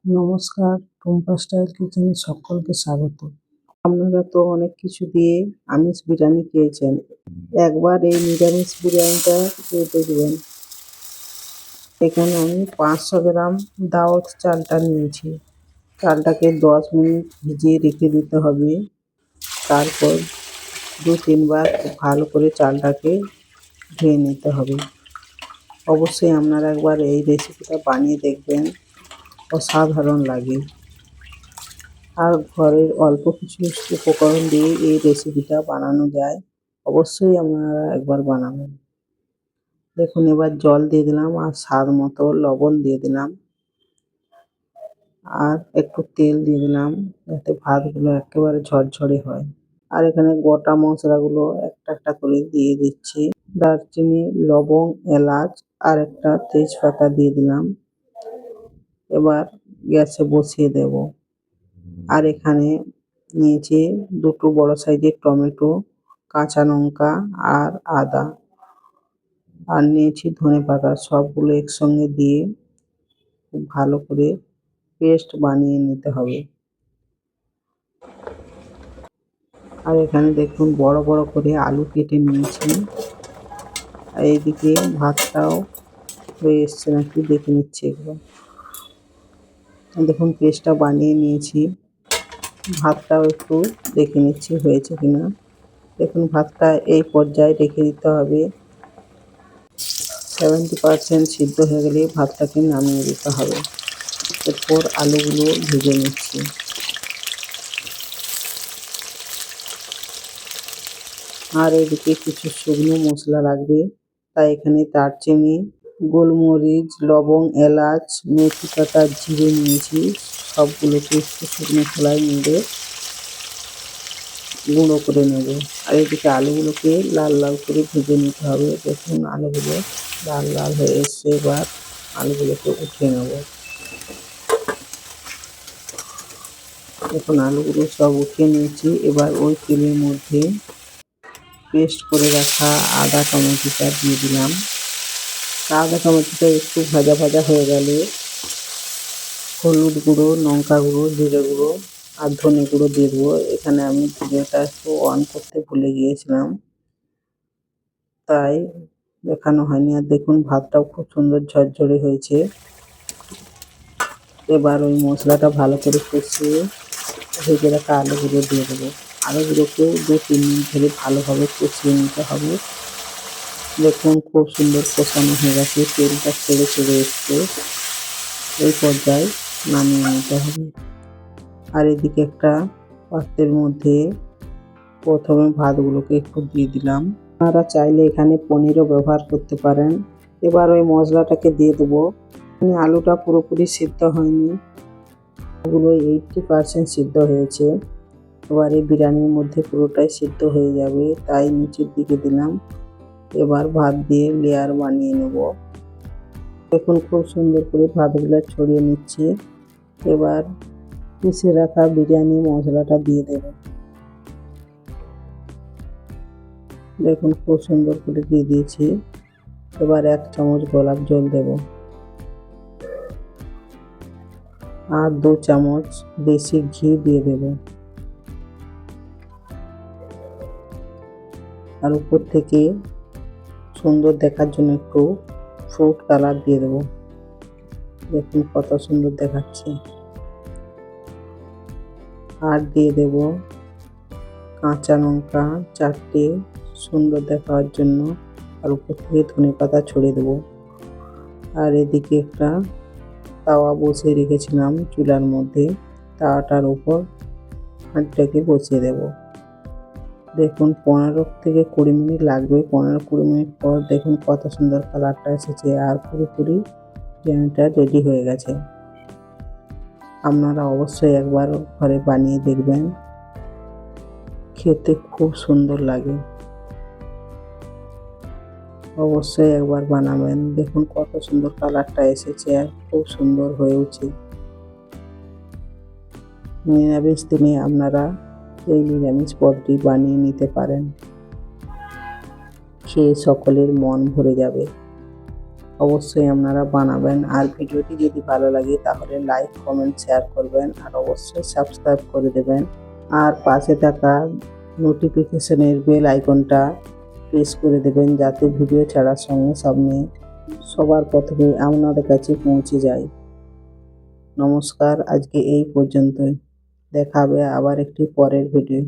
নমস্কার, টুম্পা স্টাইল কিচেনে সকলকে স্বাগত। আপনারা তো অনেক কিছু দিয়ে আমিষ বিরিয়ানি খেয়েছেন। একবার এই নিরামিষ বিরিয়ানিটা খেয়ে দেখবেন। এখানে আমি 500 গ্রাম দাওয়াত চালটা নিয়েছি। চালটাকে 10 মিনিট ভিজিয়ে রেখে দিতে হবে। তারপর 2-3 বার খুব ভালো করে চালটাকে ধুয়ে নিতে হবে। অবশ্যই আপনারা একবার এই রেসিপিটা বানিয়ে দেখবেন, অসাধারণ লাগে। আর ঘরের অল্প কিছু উপকরণ দিয়ে এই রেসিপিটা বানানো যায়। অবশ্যই আপনারা একবার বানাবেন। দেখুন, এবার জল দিয়ে দিলাম আর স্বাদ মতো লবণ দিয়ে দিলাম আর একটু তেল দিয়ে দিলাম যাতে ভাতগুলো একেবারে ঝরঝরে হয়। আর এখানে গোটা মশলাগুলো একটা একটা করে দিয়ে দিচ্ছি। দারচিনি, লবঙ্গ, এলাচ আর একটা তেজপাতা দিয়ে দিলাম। এবার গ্যাসে বসিয়ে দেব। আর এখানে নিয়েছি 2টো বড় সাইজের টমেটো, কাঁচা লঙ্কা আর আদা, আর নিয়েছি ধনেপাতা। সবগুলো একসঙ্গে দিয়ে খুব ভালো করে পেস্ট বানিয়ে নিতে হবে। আর এখানে দেখুন বড় বড় করে আলু কেটে নিয়েছি। আর এইদিকে ভাতটাও হয়ে এসছে নাকি দেখে নিচ্ছি একবার। দেখুন পেস্টটা বানিয়ে নিয়েছি। ভাতটাও একটু দেখে নিচ্ছি হয়েছে কিনা। দেখুন ভাতটা এই পর্যায়ে রেখে দিতে হবে। 70% সিদ্ধ হয়ে গেলে ভাতটাকে নামিয়ে দিতে হবে। এরপর আলুগুলো ভেজে নিচ্ছি। আর এদিকে কিছু শুকনো মশলা লাগবে, তাই এখানে দারচিনি, গোলমরিচ, লবঙ্গ, এলাচ, মেথি পাতা, জিরে নিয়েছি। সবগুলোকে একটু শুকনো খোলায় নেড়ে গুঁড়ো করে নেব। আর এদিকে আলুগুলোকে লাল লাল করে ভেজে নিতে হবে। দেখুন আলুগুলো লাল লাল হয়ে এসছে। এবার আলুগুলোকে উঠিয়ে নেব। দেখুন আলুগুলো সব উঠিয়ে নিয়েছি। এবার ওই তেলের মধ্যে পেস্ট করে রাখা আদা টমেটোটা দিয়ে দিলাম। আদা টমেটোটা একটু ভাজা ভাজা হয়ে গেলে হলুদ গুঁড়ো, লঙ্কা গুঁড়ো, জিরে গুঁড়ো আর ধনে গুঁড়ো দিয়ে দেবো। এখানে আমি ভিডিওটা একটু অন করতে ভুলে গিয়েছিলাম, তাই দেখানো হয়নি। আর দেখুন ভাতটাও খুব সুন্দর ঝরঝরে হয়েছে। এবার ওই মশলাটা ভালো করে কষিয়ে ভেজে রাখা আলুগুলো দিয়ে দেবো। আলুগুলোকেও 2-3 মিনিট ধরে ভালোভাবে কষিয়ে নিতে হবে। দেখুন খুব সুন্দর কষানো হয়ে গেছে, তেলটা ছেড়ে চলে এসছে। এই পর্যায়ে নামিয়ে নিতে হবে। আর এদিকে একটা পাত্রের মধ্যে প্রথমে ভাতগুলোকে একটু দিয়ে দিলাম। আপনারা চাইলে এখানে পনিরও ব্যবহার করতে পারেন। এবার ওই মশলাটাকে দিয়ে দেবো। আলুটা পুরোপুরি সিদ্ধ হয়নি, ওগুলো 80% সিদ্ধ হয়েছে। এবার এই বিরিয়ানির মধ্যে পুরোটাই সিদ্ধ হয়ে যাবে, তাই নিচের দিকে দিলাম। এবার ভাত দিয়ে লেয়ার বানিয়ে নেব। দেখুন খুব সুন্দর করে ভাতগুলো ছড়িয়ে নিচ্ছি। এবার পিষে রাখা বিরিয়ানি মশলাটা দিয়ে দেব। দেখুন খুব সুন্দর করে দিয়ে দিয়েছি। এবার 1 চামচ গোলাপ জল দেব আর 2 চামচ দেশি ঘি দিয়ে দেব। আর উপর থেকে সুন্দর দেখার জন্য একটু ফ্রুট কালার দিয়ে দেবো। দেখুন কত সুন্দর দেখাচ্ছে। আর দিয়ে দেব কাঁচা লঙ্কা 4টে সুন্দর দেখার জন্য, আর উপর থেকে ধনেপাতা ছড়িয়ে দেবো। আর এদিকে একটা তাওয়া বসিয়ে রেখেছিলাম চুলার মধ্যে, তাওয়াটার উপর হাঁড়িটাকে বসিয়ে দেব। দেখুন 15 থেকে 20 মিনিট লাগবে। 15-20 মিনিট পর দেখুন কত সুন্দর কালারটা এসেছে আর পুরোপুরি বিরিয়ানিটা রেডি হয়ে গেছে। আপনারা অবশ্যই একবার ঘরে বানিয়ে দেখবেন, খেতে খুব সুন্দর লাগে। অবশ্যই একবার বানাবেন। দেখুন কত সুন্দর কালারটা এসেছে আর খুব সুন্দর হয়েওছে। নিরামিষ দিনে আপনারা এই নিরামিষ পদটি বানিয়ে নিতে পারেন, খেয়ে সকলের মন ভরে যাবে। অবশ্যই আপনারা বানাবেন। আর ভিডিওটি যদি ভালো লাগে তাহলে লাইক, কমেন্ট, শেয়ার করবেন আর অবশ্যই সাবস্ক্রাইব করে দেবেন। আর পাশে থাকা নোটিফিকেশনের বেল আইকনটা প্রেস করে দেবেন যাতে ভিডিও ছাড়ার সঙ্গে সঙ্গে সবার প্রথমে আপনাদের কাছে পৌঁছে যায়। নমস্কার, আজকে এই পর্যন্তই। দেখা হবে আবার একটি পরের ভিডিও।